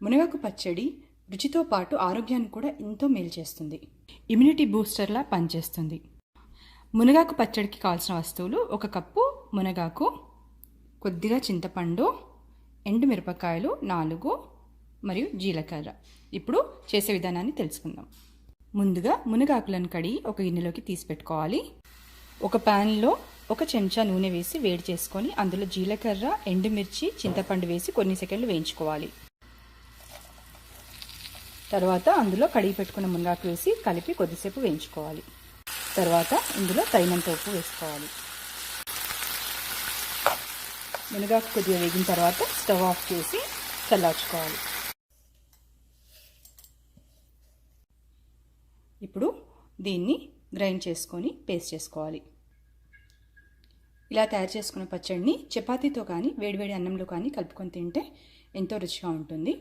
మునగాకు పచ్చడి రుచితో పాటు ఆరోగ్యాన్ని కూడా ఎంతో మేలు చేస్తుంది. ఇమ్యూనిటీ బూస్టర్లా పనిచేస్తుంది. మునగాకు పచ్చడికి కావాల్సిన వస్తువులు: 1 కప్పు మునగాకు, కొద్దిగా చింతపండు, ఎండుమిరపకాయలు 4 మరియు జీలకర్ర. ఇప్పుడు చేసే విధానాన్ని తెలుసుకుందాం. ముందుగా మునగాకులను కడిగి ఒక గిన్నెలోకి తీసి పెట్టుకోవాలి. ఒక ప్యాన్లో 1 చెంచా నూనె వేసి వేడి చేసుకొని అందులో జీలకర్ర, ఎండుమిర్చి, చింతపండు వేసి కొన్ని సెకండ్లు వేయించుకోవాలి. తర్వాత అందులో కడిగి పెట్టుకున్న మునగాకు వేసి కలిపి కొద్దిసేపు వేయించుకోవాలి. తర్వాత ఇందులో తగినంత ఉప్పు వేసుకోవాలి. మునగాకు కొద్దిగా వేగిన తర్వాత స్టవ్ ఆఫ్ చేసి చల్లార్చుకోవాలి. ఇప్పుడు దీన్ని గ్రైండ్ చేసుకొని పేస్ట్ చేసుకోవాలి. ఇలా తయారు చేసుకున్న పచ్చడిని చపాతీతో కానీ వేడివేడి అన్నంలో కానీ కలుపుకొని తింటే ఎంతో రుచిగా ఉంటుంది.